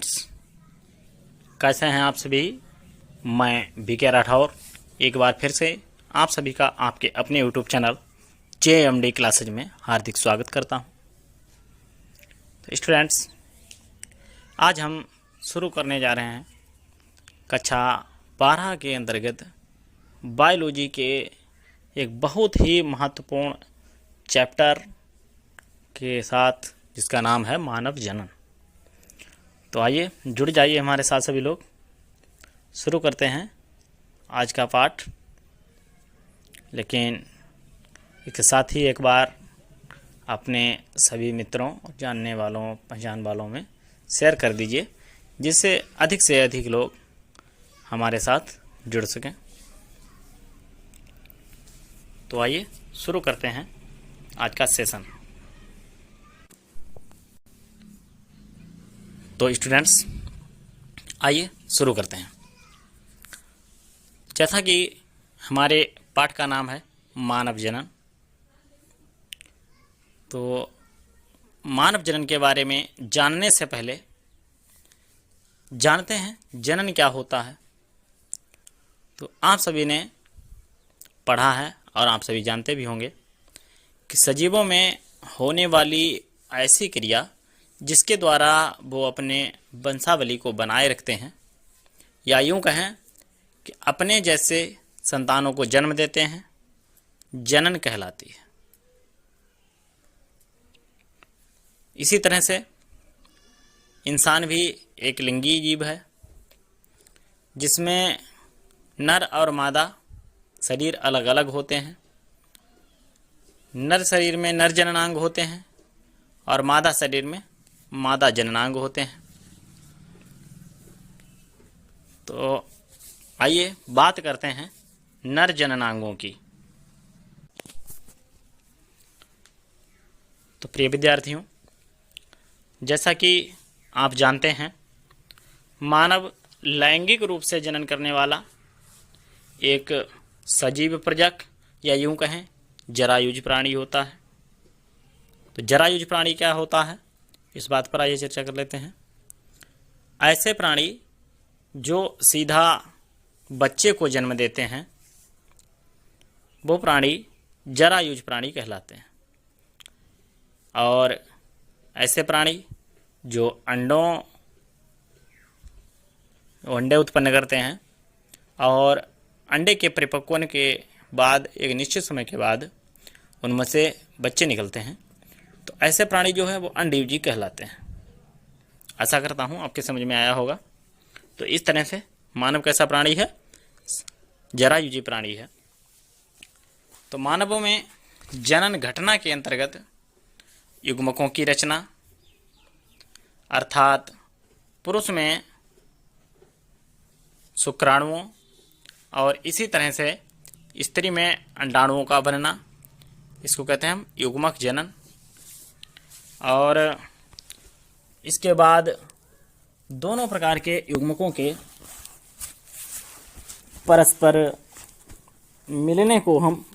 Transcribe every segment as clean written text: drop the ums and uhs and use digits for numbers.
Friends, कैसे हैं आप सभी। मैं बीके राठौर एक बार फिर से आप सभी का आपके अपने यूट्यूब चैनल JMD क्लासेज में हार्दिक स्वागत करता हूं। तो स्टूडेंट्स, आज हम शुरू करने जा रहे हैं कक्षा 12 के अंतर्गत बायोलॉजी के एक बहुत ही महत्वपूर्ण चैप्टर के साथ, जिसका नाम है मानव जनन। तो आइए जुड़ जाइए हमारे साथ सभी लोग। शुरू करते हैं आज का पाठ। लेकिन इसके साथ ही एक बार अपने सभी मित्रों, जानने वालों, पहचान वालों में शेयर कर दीजिए, जिससे अधिक से अधिक लोग हमारे साथ जुड़ सकें। तो आइए शुरू करते हैं आज का सेशन। तो स्टूडेंट्स, आइए शुरू करते हैं। जैसा कि हमारे पाठ का नाम है मानव जनन, तो मानव जनन के बारे में जानने से पहले जानते हैं जनन क्या होता है। तो आप सभी ने पढ़ा है और आप सभी जानते भी होंगे कि सजीवों में होने वाली ऐसी क्रिया जिसके द्वारा वो अपने वंशावली को बनाए रखते हैं, या यूं कहें कि अपने जैसे संतानों को जन्म देते हैं, जनन कहलाती है। इसी तरह से इंसान भी एक लिंगी जीव है, जिसमें नर और मादा शरीर अलग अलग होते हैं। नर शरीर में नर जननांग होते हैं और मादा शरीर में मादा जननांग होते हैं। तो आइए बात करते हैं नर जननांगों की। तो प्रिय विद्यार्थियों, जैसा कि आप जानते हैं, मानव लैंगिक रूप से जनन करने वाला एक सजीव प्रजक, या यूं कहें जरायुज प्राणी होता है। तो जरायुज प्राणी क्या होता है, इस बात पर आइए चर्चा कर लेते हैं। ऐसे प्राणी जो सीधा बच्चे को जन्म देते हैं, वो प्राणी जरायुज प्राणी कहलाते हैं। और ऐसे प्राणी जो अंडे उत्पन्न करते हैं और अंडे के परिपक्व होने के बाद एक निश्चित समय के बाद उनमें से बच्चे निकलते हैं, तो ऐसे प्राणी जो है वो अंडीवजी कहलाते हैं। आशा करता हूँ आपके समझ में आया होगा। तो इस तरह से मानव कैसा प्राणी है, जरायुजी प्राणी है। तो मानवों में जनन घटना के अंतर्गत युग्मकों की रचना, अर्थात पुरुष में शुक्राणुओं और इसी तरह से स्त्री में अंडाणुओं का बनना, इसको कहते हैं हम युग्मक जनन। और इसके बाद दोनों प्रकार के युग्मकों के परस्पर मिलने को हम,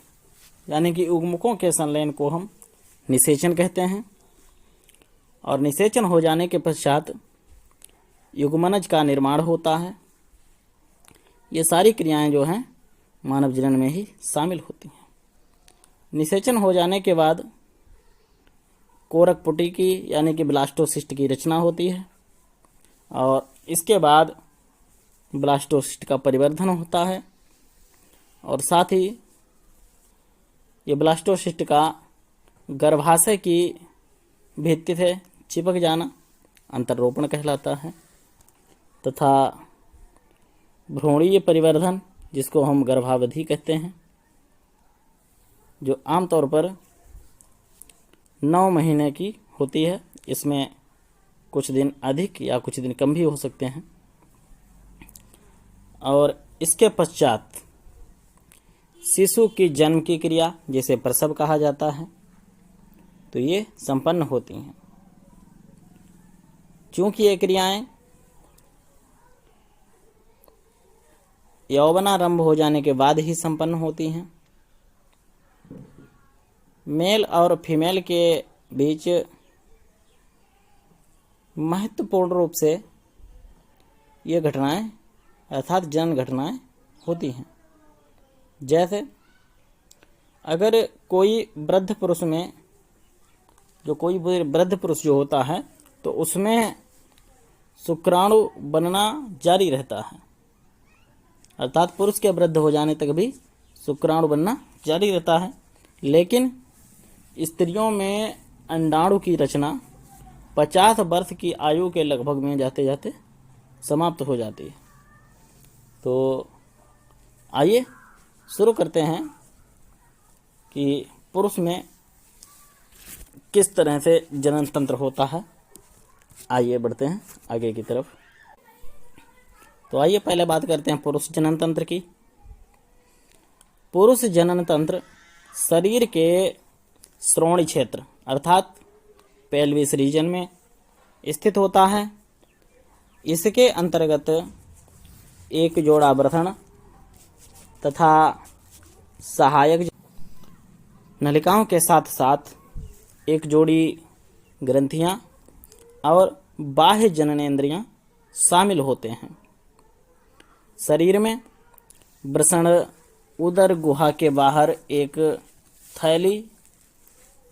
यानी कि युग्मकों के संलयन को हम निषेचन कहते हैं। और निषेचन हो जाने के पश्चात युग्मनज का निर्माण होता है। ये सारी क्रियाएं जो हैं मानव जनन में ही शामिल होती हैं। निषेचन हो जाने के बाद कोरक पुटी की, यानी कि ब्लास्टोसिस्ट की रचना होती है, और इसके बाद ब्लास्टोसिस्ट का परिवर्धन होता है, और साथ ही ये ब्लास्टोसिस्ट का गर्भाशय की भित्ति से चिपक जाना अंतर्रोपण कहलाता है, तथा भ्रूणीय परिवर्धन, जिसको हम गर्भावधि कहते हैं, जो आमतौर पर 9 महीने की होती है। इसमें कुछ दिन अधिक या कुछ दिन कम भी हो सकते हैं। और इसके पश्चात शिशु की जन्म की क्रिया, जिसे प्रसव कहा जाता है, तो ये संपन्न होती हैं। चूँकि ये क्रियाएं यौवनारंभ हो जाने के बाद ही संपन्न होती हैं, मेल और फीमेल के बीच महत्वपूर्ण रूप से ये घटनाएं अर्थात जनन घटनाएं होती हैं। जैसे अगर कोई वृद्ध पुरुष में कोई वृद्ध पुरुष जो होता है तो उसमें शुक्राणु बनना जारी रहता है, अर्थात पुरुष के वृद्ध हो जाने तक भी शुक्राणु बनना जारी रहता है। लेकिन स्त्रियों में अंडाणु की रचना 50 वर्ष की आयु के लगभग में जाते जाते समाप्त हो जाती है। तो आइए शुरू करते हैं कि पुरुष में किस तरह से जनन तंत्र होता है। आइए बढ़ते हैं आगे की तरफ। तो आइए पहले बात करते हैं पुरुष जनन तंत्र की। पुरुष जनन तंत्र शरीर के श्रोणि क्षेत्र अर्थात पेल्विस रीजन में स्थित होता है। इसके अंतर्गत एक जोड़ा वृषण तथा सहायक नलिकाओं के साथ साथ एक जोड़ी ग्रंथियां और बाह्य जननेंद्रियां शामिल होते हैं। शरीर में वृषण उदर गुहा के बाहर एक थैली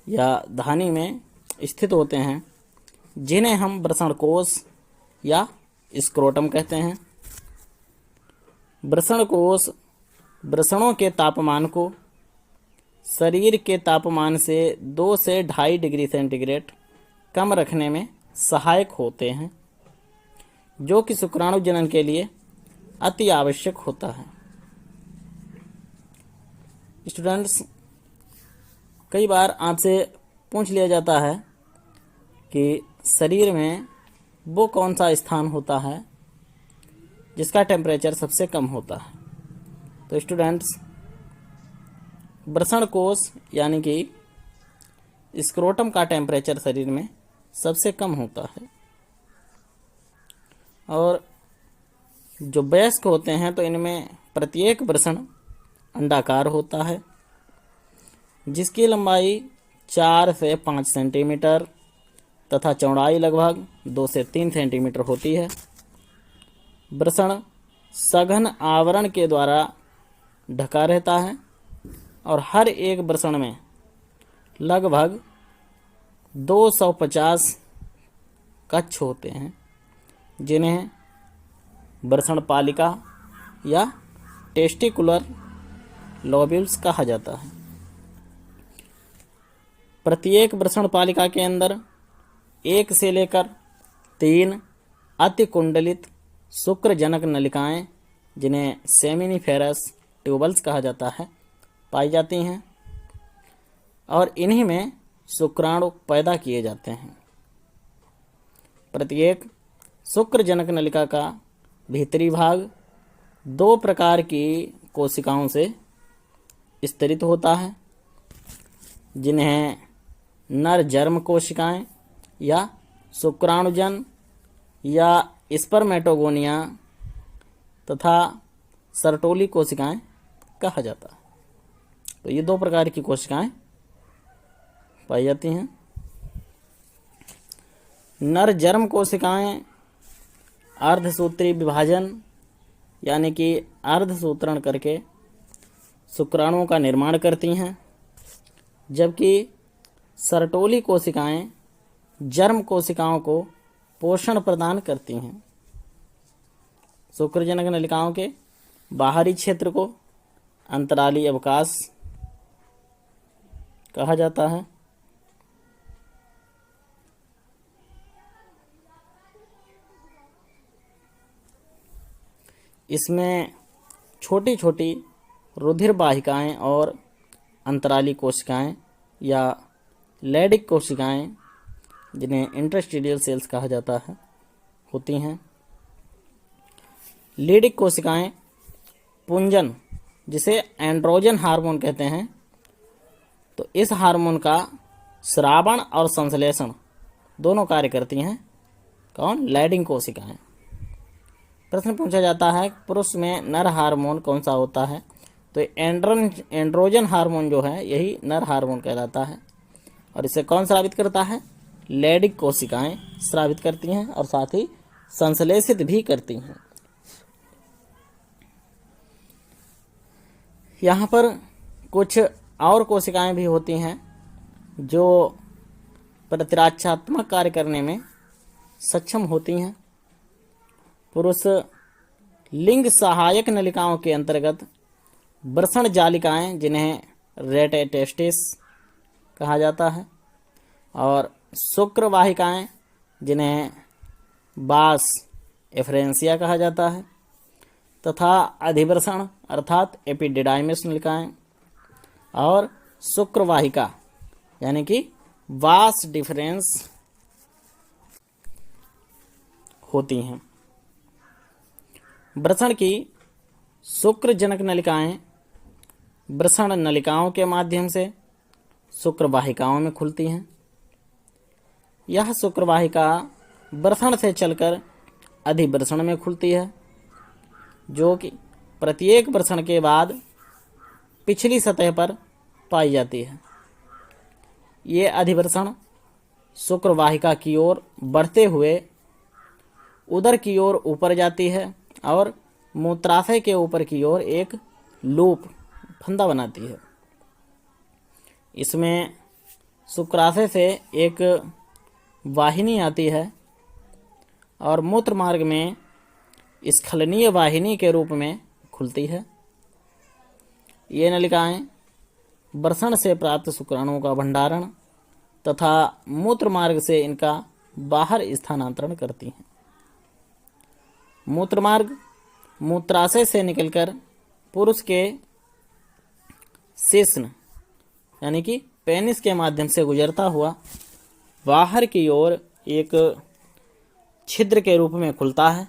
या धानी में स्थित होते हैं, जिन्हें हम वृषण कोश या स्क्रोटम कहते हैं। वृषण कोश वृषणों के तापमान को शरीर के तापमान से 2 से 2.5 डिग्री सेंटीग्रेड कम रखने में सहायक होते हैं, जो कि शुक्राणु जनन के लिए अति आवश्यक होता है। स्टूडेंट्स, कई बार आपसे पूछ लिया जाता है कि शरीर में वो कौन सा स्थान होता है जिसका टेम्परेचर सबसे कम होता है। तो स्टूडेंट्स, वृषण कोश यानी कि स्क्रोटम का टेम्परेचर शरीर में सबसे कम होता है। और जो वयस्क होते हैं तो इनमें प्रत्येक वृषण अंडाकार होता है, जिसकी लंबाई 4 से 5 सेंटीमीटर तथा चौड़ाई लगभग 2 से 3 सेंटीमीटर होती है। वृषण सघन आवरण के द्वारा ढका रहता है और हर एक वृषण में लगभग 250 कक्ष होते हैं, जिन्हें वृषण पालिका या टेस्टिकुलर लोब्यूल्स कहा जाता है। प्रत्येक वृषण पालिका के अंदर 1 से लेकर 3 अतिकुंडलित शुक्रजनक नलिकाएं, जिन्हें सेमिनिफेरस ट्यूबल्स कहा जाता है, पाई जाती हैं और इन्हीं में शुक्राणु पैदा किए जाते हैं। प्रत्येक शुक्रजनक नलिका का भीतरी भाग 2 प्रकार की कोशिकाओं से स्तरित होता है, जिन्हें नर जर्म कोशिकाएं या शुक्राणुजन या स्पर्मेटोगोनिया तथा सर्टोली कोशिकाएं कहा जाता है। तो ये 2 प्रकार की कोशिकाएं पाई जाती हैं। नर जर्म कोशिकाएं अर्धसूत्री विभाजन यानी कि अर्धसूत्रण करके शुक्राणुओं का निर्माण करती हैं, जबकि सर्टोली कोशिकाएं जर्म कोशिकाओं को पोषण प्रदान करती हैं। शुक्रजनक नलिकाओं के बाहरी क्षेत्र को अंतराली अवकाश कहा जाता है। इसमें छोटी छोटी रुधिर वाहिकाएं और अंतराली कोशिकाएं या लैडिक कोशिकाएं, जिन्हें इंटरस्टीडियल सेल्स कहा जाता है, होती हैं। लीडिक कोशिकाएं पुंजन, जिसे एंड्रोजन हार्मोन कहते हैं, तो इस हार्मोन का स्रावण और संश्लेषण दोनों कार्य करती हैं। कौन? लैडिंग कोशिकाएं। प्रश्न पूछा जाता है पुरुष में नर हार्मोन कौन सा होता है, तो एंड्रोजन हार्मोन जो है यही नर हार्मोन कहलाता है और इसे कौन स्रावित करता है? लैडिक कोशिकाएं स्रावित करती हैं और साथ ही संश्लेषित भी करती हैं। यहाँ पर कुछ और कोशिकाएं भी होती हैं जो प्रतिरक्षात्मक कार्य करने में सक्षम होती हैं। पुरुष लिंग सहायक नलिकाओं के अंतर्गत वृषण जालिकाएं, जिन्हें रेटेटेस्टिस कहा जाता है, और शुक्र वाहिकाएं, जिन्हें बास एफरेंसिया कहा जाता है, तथा अधिवृषण अर्थात एपिडिडाइमिस नलिकाएं और शुक्र वाहिका यानी कि वास डिफरेंस होती हैं। वृषण की शुक्रजनक नलिकाएं वृषण नलिकाओं के माध्यम से शुक्र वाहिकाओं में खुलती हैं। यह शुक्र वाहिका वृषण से चलकर अधिवृषण में खुलती है, जो कि प्रत्येक वृषण के बाद पिछली सतह पर पाई जाती है। ये अधिवृषण शुक्र वाहिका की ओर बढ़ते हुए उदर की ओर ऊपर जाती है और मूत्राशय के ऊपर की ओर एक लूप फंदा बनाती है। इसमें शुक्राशय से एक वाहिनी आती है और मूत्र मार्ग में स्खलनीय वाहिनी के रूप में खुलती है। ये नलिकाएं वृषण से प्राप्त शुक्राणुओं का भंडारण तथा मूत्र मार्ग से इनका बाहर स्थानांतरण करती हैं। मूत्र मार्ग मूत्राशय से निकलकर पुरुष के शिश्न यानी कि पेनिस के माध्यम से गुजरता हुआ बाहर की ओर एक छिद्र के रूप में खुलता है,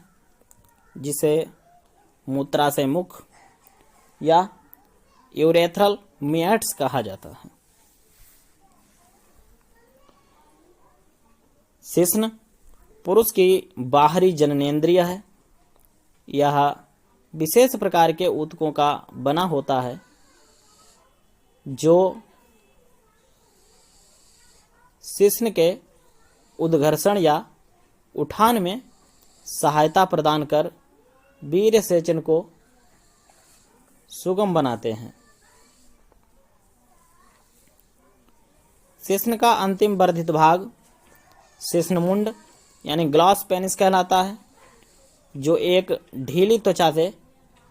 जिसे मूत्राशय मुख या यूरेथ्रल मियाट्स कहा जाता है। शिश्न पुरुष की बाहरी जननेंद्रिय है। यह विशेष प्रकार के ऊतकों का बना होता है जो शिश्न के उद्घर्षण या उठान में सहायता प्रदान कर वीर्य सेचन को सुगम बनाते हैं। शिश्न का अंतिम वर्धित भाग शिश्नमुंड यानी ग्लॉस पेनिस कहलाता है, जो एक ढीली त्वचा से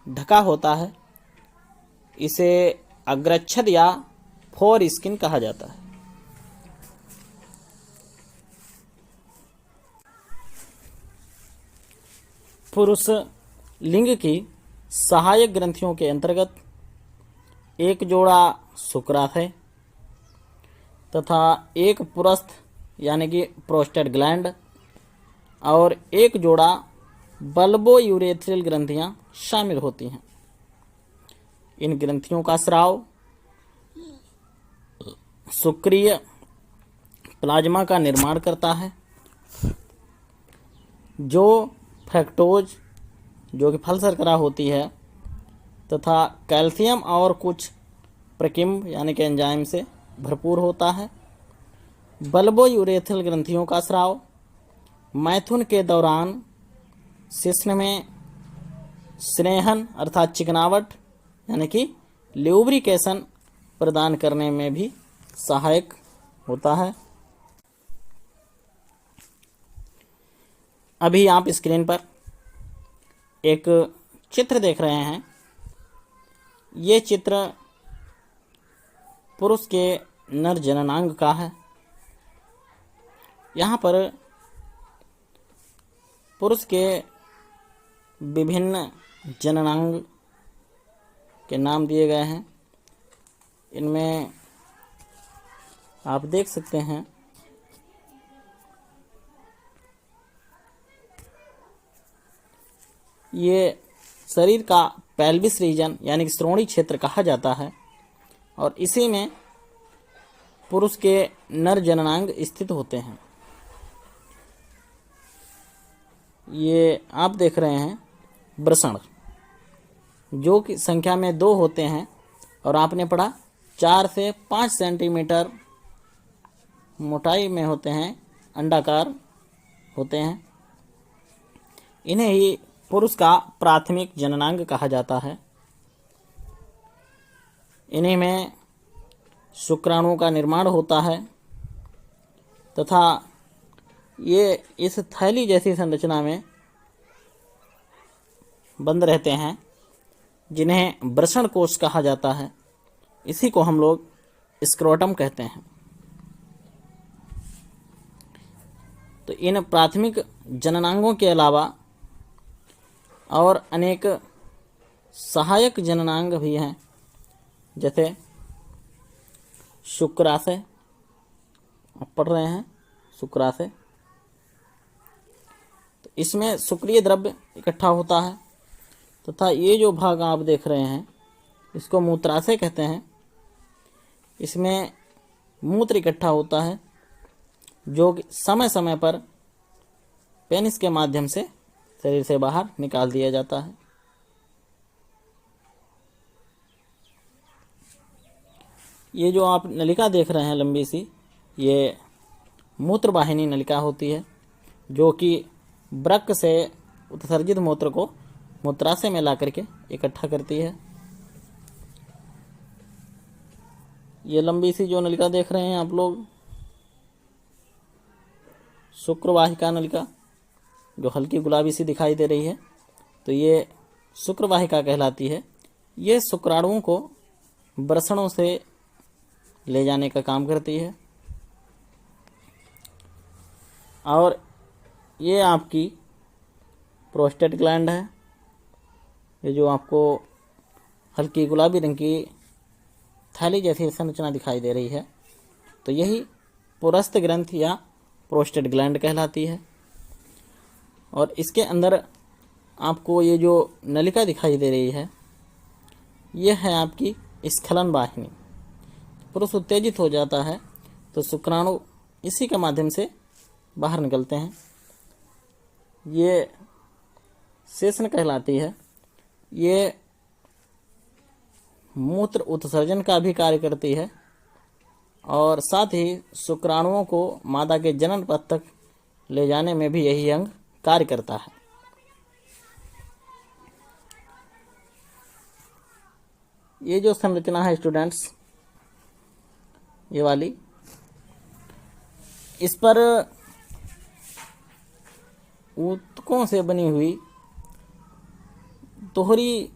ढका होता है। इसे अग्रच्छद या फोर स्किन कहा जाता है। पुरुष लिंग की सहायक ग्रंथियों के अंतर्गत एक जोड़ा शुक्राशय तथा एक पुरस्थ यानी कि प्रोस्टेट ग्लैंड और एक जोड़ा बल्बो यूरेथ्रल ग्रंथियां शामिल होती हैं। इन ग्रंथियों का स्राव शुक्रीय प्लाज्मा का निर्माण करता है, जो फ्रक्टोज जो कि फल शर्करा होती है तथा कैल्शियम और कुछ प्रकिम्ब यानी कि एंजाइम से भरपूर होता है। बल्बो यूरेथ्रल ग्रंथियों का स्राव मैथुन के दौरान शिश्न में स्नेहन अर्थात चिकनावट यानी कि ल्यूब्रिकेशन प्रदान करने में भी सहायक होता है। अभी आप स्क्रीन पर एक चित्र देख रहे हैं। ये चित्र पुरुष के नर जननांग का है। यहाँ पर पुरुष के विभिन्न जननांग के नाम दिए गए हैं। इनमें आप देख सकते हैं ये शरीर का पेल्विस रीजन यानी कि श्रोणी क्षेत्र कहा जाता है और इसी में पुरुष के नर जननांग स्थित होते हैं। ये आप देख रहे हैं वृषण, जो कि संख्या में 2 होते हैं और आपने पढ़ा 4 से 5 सेंटीमीटर मोटाई में होते हैं, अंडाकार होते हैं। इन्हें ही पुरुष का प्राथमिक जननांग कहा जाता है। इन्हीं में शुक्राणुओं का निर्माण होता है तथा ये इस थैली जैसी संरचना में बंद रहते हैं, जिन्हें वृषण कोश कहा जाता है। इसी को हम लोग स्क्रोटम कहते हैं। तो इन प्राथमिक जननांगों के अलावा और अनेक सहायक जननांग भी हैं, जैसे शुक्राशय, आप पढ़ रहे हैं शुक्राशय। तो इसमें शुक्रिय द्रव्य इकट्ठा होता है तथा ये जो भाग आप देख रहे हैं इसको मूत्राशय कहते हैं। इसमें मूत्र इकट्ठा होता है जो कि समय समय पर पेनिस के माध्यम से शरीर से बाहर निकाल दिया जाता है। ये जो आप नलिका देख रहे हैं लंबी सी, ये मूत्रवाहिनी नलिका होती है जो कि वृक्क से उत्सर्जित मूत्र को मूत्राशय में ला करके इकट्ठा करती है। ये लंबी सी जो नलिका देख रहे हैं आप लोग, शुक्रवाहिका नलिका, जो हल्की गुलाबी सी दिखाई दे रही है, तो ये शुक्रवाहिका कहलाती है। ये शुक्राणुओं को वृषणों से ले जाने का काम करती है। और ये आपकी प्रोस्टेट ग्लैंड है। ये जो आपको हल्की गुलाबी रंग की थैली जैसी संरचना दिखाई दे रही है, तो यही पुरस्थ ग्रंथ या प्रोस्टेट ग्लैंड कहलाती है। और इसके अंदर आपको ये जो नलिका दिखाई दे रही है, यह है आपकी स्खलन वाहिनी। पुरुष उत्तेजित हो जाता है तो शुक्राणु इसी के माध्यम से बाहर निकलते हैं। ये शेषन कहलाती है। ये मूत्र उत्सर्जन का भी कार्य करती है और साथ ही शुक्राणुओं को मादा के जनन पथ तक ले जाने में भी यही अंग कार्य करता है। ये जो संरचना है स्टूडेंट्स, ये वाली, इस पर ऊतकों से बनी हुई दोहरी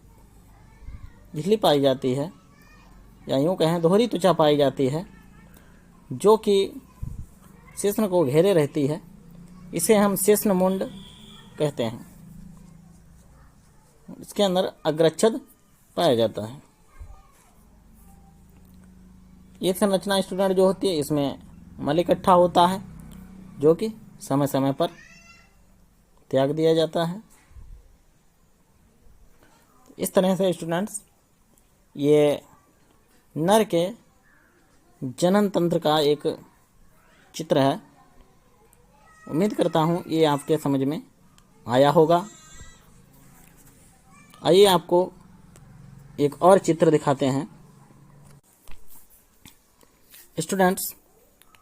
झिल्ली पाई जाती है, या यूँ कहें दोहरी त्वचा पाई जाती है, जो कि शेषन को घेरे रहती है। इसे हम शेषन मुंड कहते हैं। इसके अंदर अग्रच्छद पाया जाता है। ये संरचना स्टूडेंट जो होती है, इसमें मल इकट्ठा होता है जो कि समय समय पर त्याग दिया जाता है। इस तरह से स्टूडेंट्स ये नर के जनन तंत्र का एक चित्र है। उम्मीद करता हूँ ये आपके समझ में आया होगा। आइए आपको एक और चित्र दिखाते हैं स्टूडेंट्स।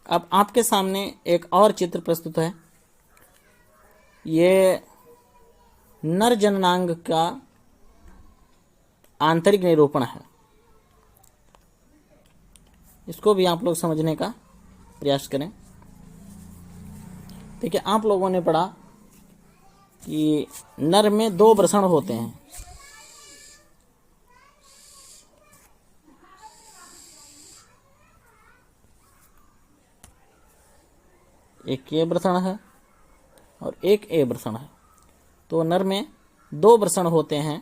अब आपके सामने एक और चित्र प्रस्तुत है। ये नर जननांग का आंतरिक निरूपण है। इसको भी आप लोग समझने का प्रयास करें। देखिए, आप लोगों ने पढ़ा कि नर में 2 वृषण होते हैं। एक ये वृषण है और एक ए वृषण है। तो नर में 2 वृषण होते हैं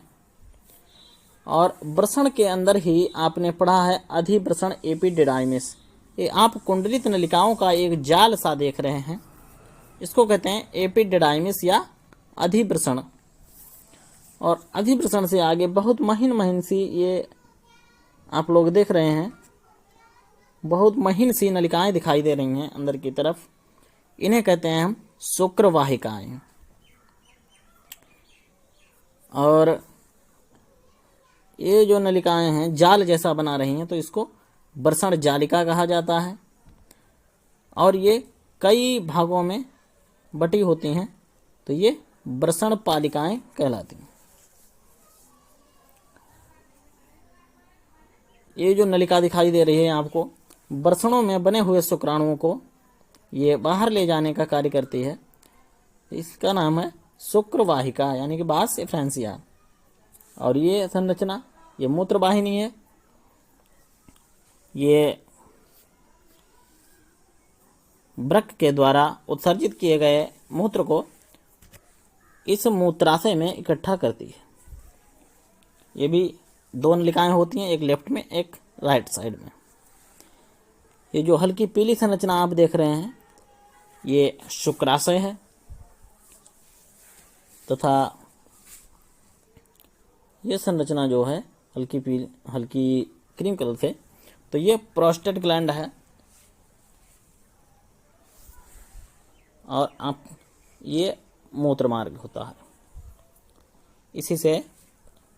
और वृषण के अंदर ही आपने पढ़ा है अधिवृषण एपिडिडाइमिस। ये आप कुंडलित नलिकाओं का एक जाल सा देख रहे हैं, इसको कहते हैं एपिडिडाइमिस या अधिवृषण। और अधिवृषण से आगे बहुत महीन महीन सी ये आप लोग देख रहे हैं, बहुत महीन सी नलिकाएं दिखाई दे रही हैं अंदर की तरफ। इन्हें कहते हैं हम शुक्रवाहिकाएं। और ये जो नलिकाएं हैं जाल जैसा बना रही हैं, तो इसको वृषण जालिका कहा जाता है। और ये कई भागों में बटी होती हैं, तो ये वृषण पालिकाएं कहलाती हैं। ये जो नलिका दिखाई दे रही है आपको, वृषणों में बने हुए शुक्राणुओं को ये बाहर ले जाने का कार्य करती है। इसका नाम है शुक्रवाहिका यानी कि बास एफ्रेंसिया। और ये संरचना, ये मूत्र वाहिनी है। ये वृक्क के द्वारा उत्सर्जित किए गए मूत्र को इस मूत्राशय में इकट्ठा करती है। ये भी 2 नलिकाएं होती हैं, एक लेफ्ट में एक राइट साइड में। ये जो हल्की पीली संरचना आप देख रहे हैं ये शुक्राशय है, तथा ये संरचना जो है हल्की क्रीम कलर से, तो ये प्रोस्टेट ग्लैंड है। और आप ये मूत्र मार्ग होता है, इसी से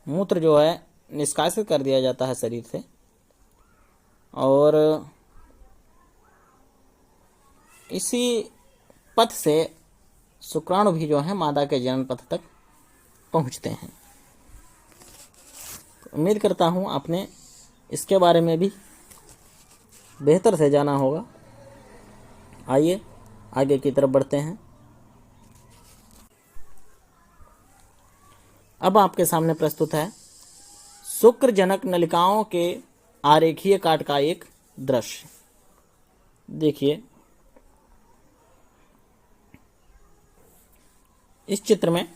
मूत्र जो है निष्कासित कर दिया जाता है शरीर से। और इसी पथ से शुक्राणु भी जो है मादा के जनन पथ तक पहुंचते हैं। तो उम्मीद करता हूं आपने इसके बारे में भी बेहतर से जाना होगा। आइए आगे की तरफ बढ़ते हैं। अब आपके सामने प्रस्तुत है शुक्रजनक नलिकाओं के आरेखीय काट का एक दृश्य। देखिए, इस चित्र में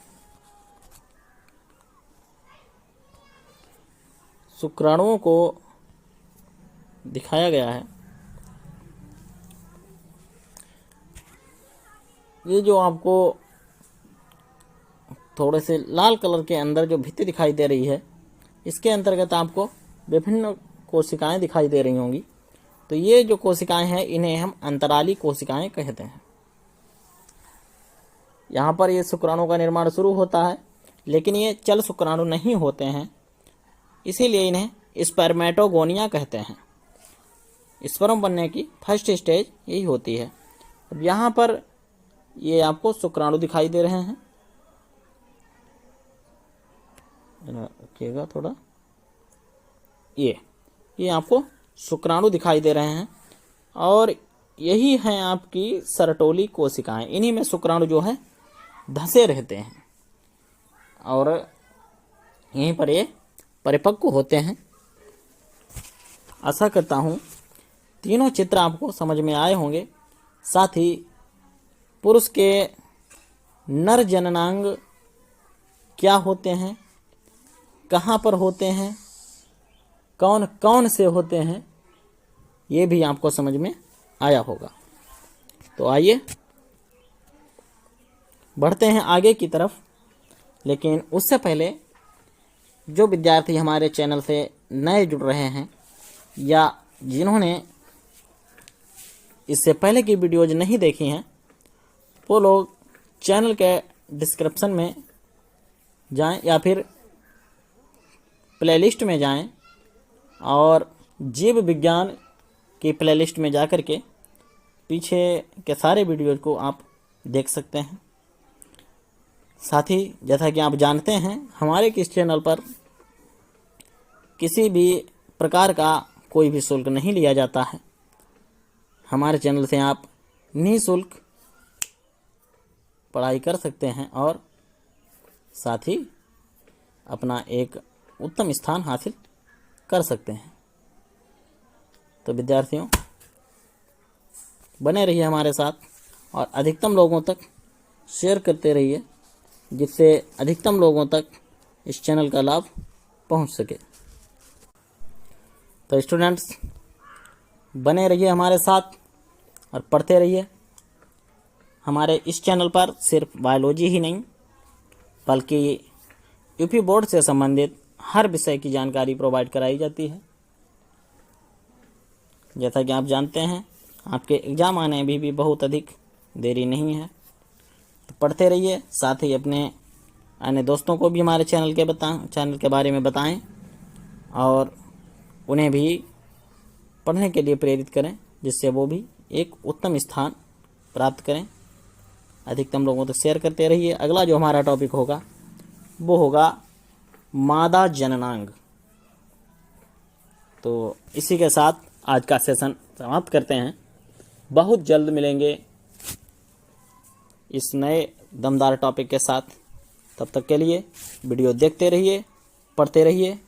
शुक्राणुओं को दिखाया गया है। ये जो आपको थोड़े से लाल कलर के अंदर जो भित्ति दिखाई दे रही है, इसके अंतर्गत आपको विभिन्न कोशिकाएं दिखाई दे रही होंगी। तो ये जो कोशिकाएं हैं इन्हें हम अंतराली कोशिकाएं कहते हैं। यहाँ पर ये शुक्राणु का निर्माण शुरू होता है, लेकिन ये चल शुक्राणु नहीं होते हैं, इसीलिए इन्हें स्पर्मेटोगोनिया कहते हैं। स्पर्म बनने की फर्स्ट स्टेज यही होती है। अब यहाँ पर ये आपको शुक्राणु दिखाई दे रहे हैं, रखिएगा थोड़ा, ये आपको शुक्राणु दिखाई दे रहे हैं। और यही हैं आपकी सरटोली कोशिकाएं। इन्हीं में शुक्राणु जो है धंसे रहते हैं और यहीं पर ये परिपक्व होते हैं। आशा करता हूँ तीनों चित्र आपको समझ में आए होंगे। साथ ही पुरुष के नर जननांग क्या होते हैं, कहाँ पर होते हैं, कौन कौन से होते हैं, ये भी आपको समझ में आया होगा। तो आइए बढ़ते हैं आगे की तरफ। लेकिन उससे पहले जो विद्यार्थी हमारे चैनल से नए जुड़ रहे हैं या जिन्होंने इससे पहले की वीडियोज नहीं देखी हैं, वो लोग चैनल के डिस्क्रिप्शन में जाएं या फिर प्लेलिस्ट में जाएं और जीव विज्ञान की प्लेलिस्ट में जाकर के पीछे के सारे वीडियोज को आप देख सकते हैं। साथ ही जैसा कि आप जानते हैं, हमारे किस चैनल पर किसी भी प्रकार का कोई भी शुल्क नहीं लिया जाता है। हमारे चैनल से आप निःशुल्क पढ़ाई कर सकते हैं और साथ ही अपना एक उत्तम स्थान हासिल कर सकते हैं। तो विद्यार्थियों, बने रहिए हमारे साथ और अधिकतम लोगों तक शेयर करते रहिए, जिससे अधिकतम लोगों तक इस चैनल का लाभ पहुंच सके। तो स्टूडेंट्स, बने रहिए हमारे साथ और पढ़ते रहिए। हमारे इस चैनल पर सिर्फ बायोलॉजी ही नहीं बल्कि यूपी बोर्ड से संबंधित हर विषय की जानकारी प्रोवाइड कराई जाती है। जैसा कि आप जानते हैं, आपके एग्ज़ाम आने भी बहुत अधिक देरी नहीं है। तो पढ़ते रहिए, साथ ही अपने अन्य दोस्तों को भी हमारे चैनल के बारे में बताएं और उन्हें भी पढ़ने के लिए प्रेरित करें, जिससे वो भी एक उत्तम स्थान प्राप्त करें। अधिकतम लोगों तक शेयर करते रहिए। अगला जो हमारा टॉपिक होगा वो होगा मादा जननांग। तो इसी के साथ आज का सेशन समाप्त करते हैं। बहुत जल्द मिलेंगे इस नए दमदार टॉपिक के साथ। तब तक के लिए वीडियो देखते रहिए, पढ़ते रहिए।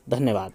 धन्यवाद।